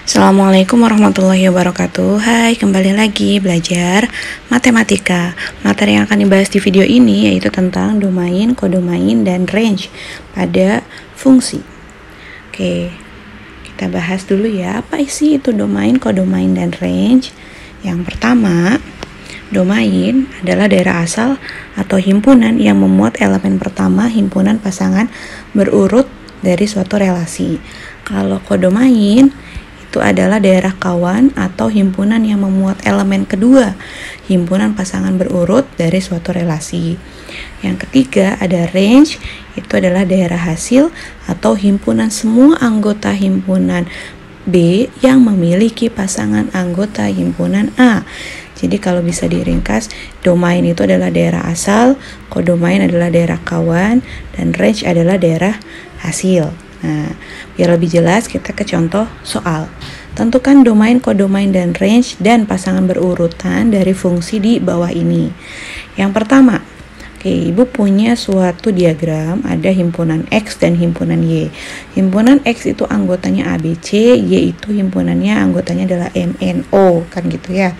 Assalamualaikum warahmatullahi wabarakatuh. Hai, kembali lagi belajar matematika. Materi yang akan dibahas di video ini yaitu tentang domain, kodomain, dan range pada fungsi. Oke, kita bahas dulu ya, apa isi itu domain, kodomain, dan range. Yang pertama, domain adalah daerah asal atau himpunan yang memuat elemen pertama himpunan pasangan berurut dari suatu relasi. Kalau kodomain itu adalah daerah kawan atau himpunan yang memuat elemen kedua himpunan pasangan berurut dari suatu relasi. Yang ketiga ada range, itu adalah daerah hasil atau himpunan semua anggota himpunan B yang memiliki pasangan anggota himpunan A. Jadi kalau bisa diringkas, domain itu adalah daerah asal, kodomain adalah daerah kawan, dan range adalah daerah hasil. Nah, biar lebih jelas kita ke contoh soal. Tentukan domain, kodomain, dan range dan pasangan berurutan dari fungsi di bawah ini. Yang pertama, Ibu punya suatu diagram, ada himpunan X dan himpunan Y. Himpunan X itu anggotanya ABC, Y itu himpunannya anggotanya adalah MNO, kan gitu ya.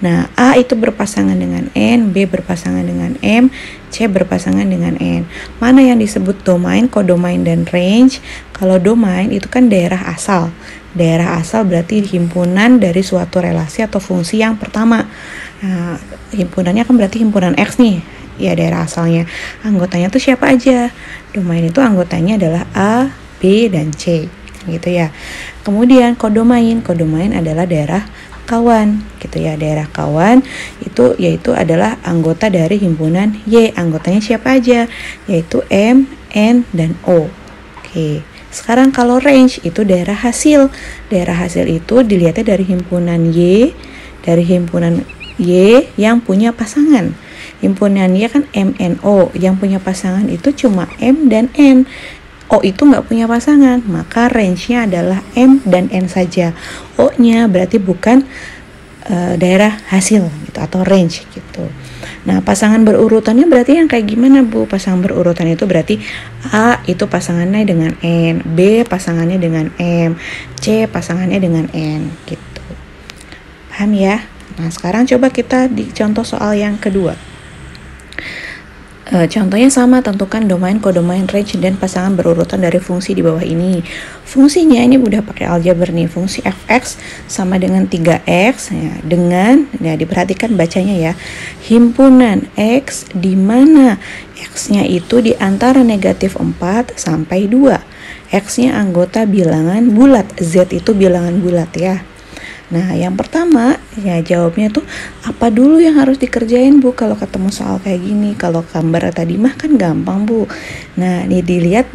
Nah, A itu berpasangan dengan N, B berpasangan dengan M, C berpasangan dengan N. Mana yang disebut domain, kodomain, dan range? Kalau domain itu kan daerah asal. Daerah asal berarti himpunan dari suatu relasi atau fungsi yang pertama. Nah, himpunannya kan berarti himpunan X nih. Ya, daerah asalnya. Anggotanya tuh siapa aja? Domain itu anggotanya adalah A, B, dan C, gitu ya. Kemudian kodomain adalah daerah kawan, gitu ya. Daerah kawan itu yaitu adalah anggota dari himpunan Y. Anggotanya siapa aja? Yaitu M, N, dan O. Oke. Sekarang kalau range itu daerah hasil. Daerah hasil itu dilihatnya dari himpunan Y, yang punya pasangan. Himpunan Y kan MNO, yang punya pasangan itu cuma M dan N. O itu nggak punya pasangan, maka range-nya adalah M dan N saja. O-nya berarti bukan daerah hasil gitu, atau range gitu. Nah, pasangan berurutannya berarti yang kayak gimana, Bu? Pasangan berurutan itu berarti A itu pasangannya dengan N, B pasangannya dengan M, C pasangannya dengan N gitu. Paham ya? Nah, sekarang coba kita di contoh soal yang kedua. Contohnya sama, tentukan domain, kodomain, range, dan pasangan berurutan dari fungsi di bawah ini. Fungsinya ini udah pakai aljabar nih. Fungsi fx sama dengan 3x ya, dengan diperhatikan bacanya ya. Himpunan x di mana x-nya itu di antara negatif 4 sampai 2. X-nya anggota bilangan bulat, z itu bilangan bulat ya. Nah, yang pertama ya jawabnya tuh apa dulu yang harus dikerjain, Bu, kalau ketemu soal kayak gini. Kalau gambar tadi mah kan gampang, Bu. Nah, ini dilihat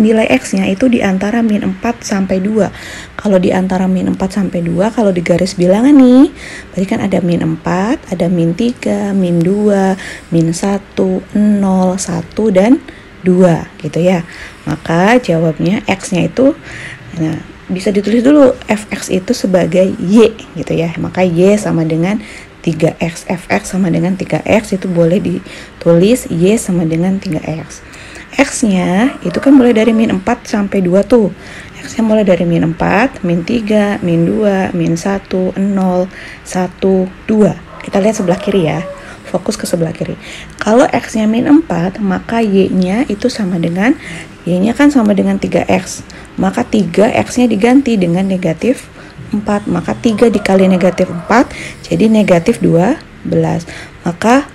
nilai X-nya itu di antara min 4 sampai 2. Kalau di antara min 4 sampai 2, kalau di garis bilangan nih, berarti kan ada min 4, ada min 3, min 2, min 1, 0, 1, dan 2 gitu ya. Maka jawabnya X-nya itu, nah, bisa ditulis dulu fx itu sebagai y gitu ya. Maka y sama dengan 3x. Fx sama dengan 3x itu boleh ditulis y sama dengan 3x. X-nya itu kan mulai dari min 4 sampai 2 tuh. X-nya mulai dari min 4, min 3, min 2, min 1, 0, 1, 2. Kita lihat sebelah kiri ya. Fokus ke sebelah kiri. Kalau X-nya min 4, maka Y-nya itu sama dengan, Y-nya kan sama dengan 3X. Maka 3X-nya diganti dengan negatif 4. Maka 3 dikali negatif 4, jadi negatif 12. Maka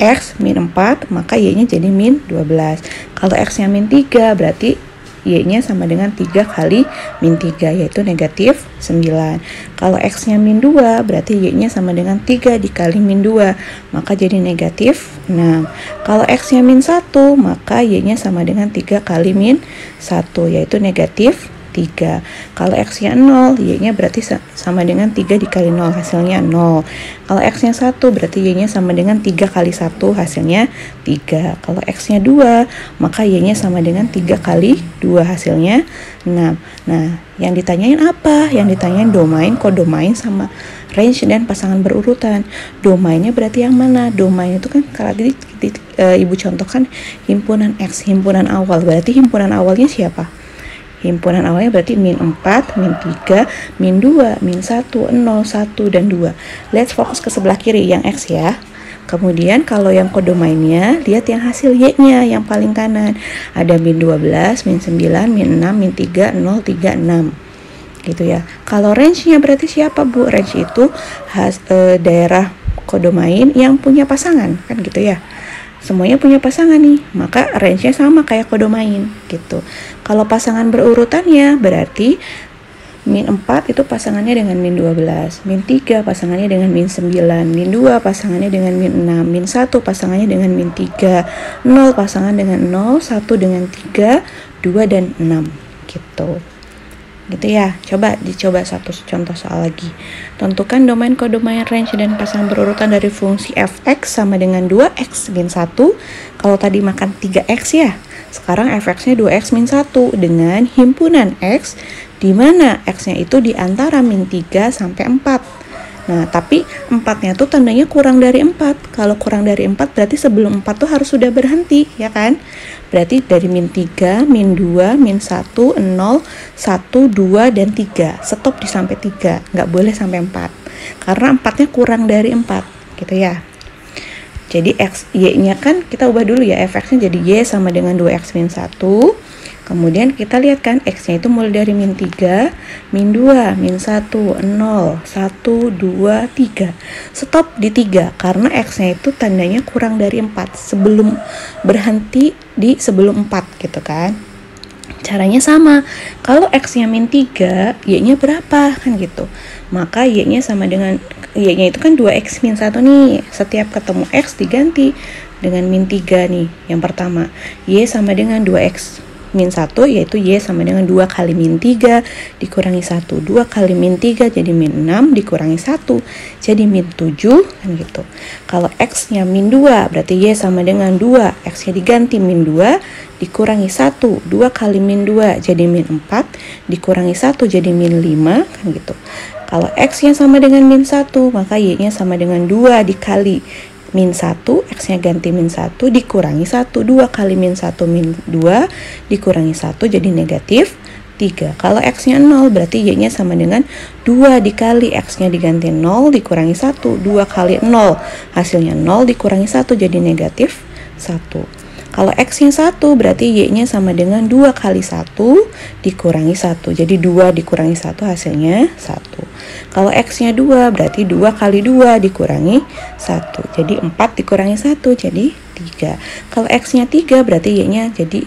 X min 4, maka Y-nya jadi min 12. Kalau X-nya min 3, berarti Y-nya sama dengan 3 kali min 3, yaitu negatif 9. Kalau X-nya min 2, berarti Y-nya sama dengan 3 dikali min 2, maka jadi negatif 6. Kalau X-nya min 1, maka Y-nya sama dengan 3 kali min 1, yaitu negatif 3. Kalau X-nya 0, Y-nya berarti sama dengan 3 dikali 0, hasilnya 0. Kalau X-nya 1, berarti Y-nya sama dengan 3 kali 1, hasilnya 3. Kalau X-nya 2, maka Y-nya sama dengan 3 kali 2, hasilnya 6. Nah, yang ditanyain apa? Yang ditanyain domain, kodomain, sama range dan pasangan berurutan. Domainnya berarti yang mana? Domain itu kan kalau tadi Ibu contohkan himpunan X, himpunan awal. Berarti himpunan awalnya siapa? Himpunan awalnya berarti min 4, min 3, min 2, min 1, 0, 1, dan 2. Let's fokus ke sebelah kiri yang X ya. Kemudian kalau yang kodomainnya, lihat yang hasil Y-nya yang paling kanan. Ada min 12, min 9, min 6, min 3, 0, 3, 6. Gitu ya. Kalau range-nya berarti siapa Bu? Range itu daerah kodomain yang punya pasangan, kan gitu ya. Semuanya punya pasangan nih, maka range-nya sama kayak kodomain gitu. Kalau pasangan berurutannya berarti min 4 itu pasangannya dengan min 12, min 3 pasangannya dengan min 9, min 2 pasangannya dengan min 6, min 1 pasangannya dengan min 3, 0 pasangan dengan 0, 1 dengan 3, 2 dan 6 gitu. Gitu ya. Dicoba satu contoh soal lagi. Tentukan domain kodomain range dan pasangan berurutan dari fungsi fx sama dengan 2x min 1. Kalau tadi makan 3x ya, sekarang fx-nya 2x min 1 dengan himpunan x, di mana x-nya itu di antara min 3 sampai 4. Nah, tapi 4-nya tuh tandanya kurang dari 4. Kalau kurang dari 4 berarti sebelum 4 tuh harus sudah berhenti, ya kan? Berarti dari min 3, min 2, min 1, 0, 1, 2, dan 3. Stop di sampai 3, nggak boleh sampai 4. Karena 4-nya kurang dari 4, gitu ya. Jadi Y-nya kan kita ubah dulu ya, fx-nya jadi Y sama dengan 2x min 1. Kemudian kita lihat kan X-nya itu mulai dari min 3, min 2, min 1, 0, 1, 2, 3. Stop di 3 karena X-nya itu tandanya kurang dari 4. Sebelum berhenti di sebelum 4 gitu kan. Caranya sama. Kalau X-nya min 3, Y-nya berapa kan gitu. Maka Y-nya sama dengan Y-nya itu kan 2x min 1 nih. Setiap ketemu X diganti dengan min 3 nih. Yang pertama, Y sama dengan 2x min 1, yaitu Y sama dengan 2 kali min 3 dikurangi 1. 2 kali min 3 jadi min 6 dikurangi 1 jadi min 7 kan gitu. Kalau X-nya min 2 berarti Y sama dengan 2, X-nya diganti min 2 dikurangi 1. 2 kali min 2 jadi min 4 dikurangi 1 jadi min 5 kan gitu. Kalau X-nya sama dengan min 1, maka Y-nya sama dengan 2 dikali min 1, X-nya ganti min 1 dikurangi 1. 2 kali min 1 min 2 dikurangi 1 jadi negatif 3. Kalau X-nya 0 berarti Y-nya sama dengan 2 dikali X-nya diganti 0 dikurangi 1. 2 kali 0 hasilnya 0 dikurangi 1 jadi negatif 1. Kalau X-nya 1 berarti Y-nya sama dengan 2 kali 1 dikurangi 1. Jadi 2 dikurangi 1 hasilnya 1. Kalau X-nya 2 berarti 2 kali 2 dikurangi 1. Jadi 4 dikurangi 1 jadi 3. Kalau X-nya 3 berarti Y-nya jadi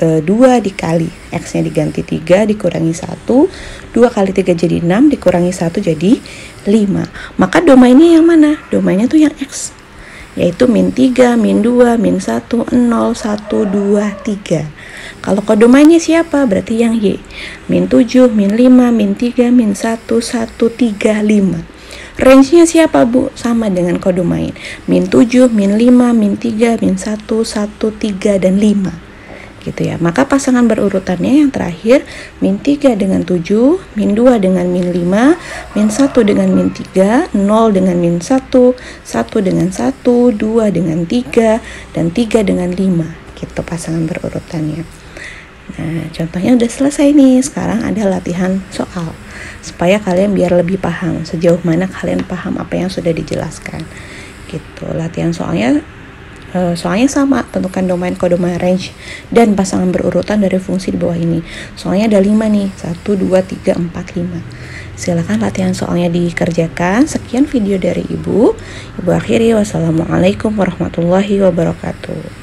2 dikali X-nya diganti 3 dikurangi 1. 2 kali 3 jadi 6 dikurangi 1 jadi 5. Maka domainnya yang mana? Domainnya tuh yang X, yaitu min 3, min 2, min 1, 0, 1, 2, 3. Kalau kodomainnya siapa? Berarti yang Y. Min 7, min 5, min 3, min 1, 1, 3, 5. Range-nya siapa Bu? Sama dengan kodomain. Min 7, min 5, min 3, min 1, 1, 3, dan 5. Gitu ya. Maka pasangan berurutannya yang terakhir min 3 dengan 7, min 2 dengan min 5, min 1 dengan min 3, 0 dengan min 1, 1 dengan 1, 2 dengan 3, dan 3 dengan 5. Gitu pasangan berurutannya. Nah, contohnya udah selesai nih. Sekarang ada latihan soal supaya kalian biar lebih paham sejauh mana kalian paham apa yang sudah dijelaskan. Gitu. Latihan soalnya sama, tentukan domain kodomain range dan pasangan berurutan dari fungsi di bawah ini. Soalnya ada 5 nih, 1, 2, 3, 4, 5. Silakan latihan soalnya dikerjakan. Sekian video dari Ibu akhiri. Wassalamualaikum warahmatullahi wabarakatuh.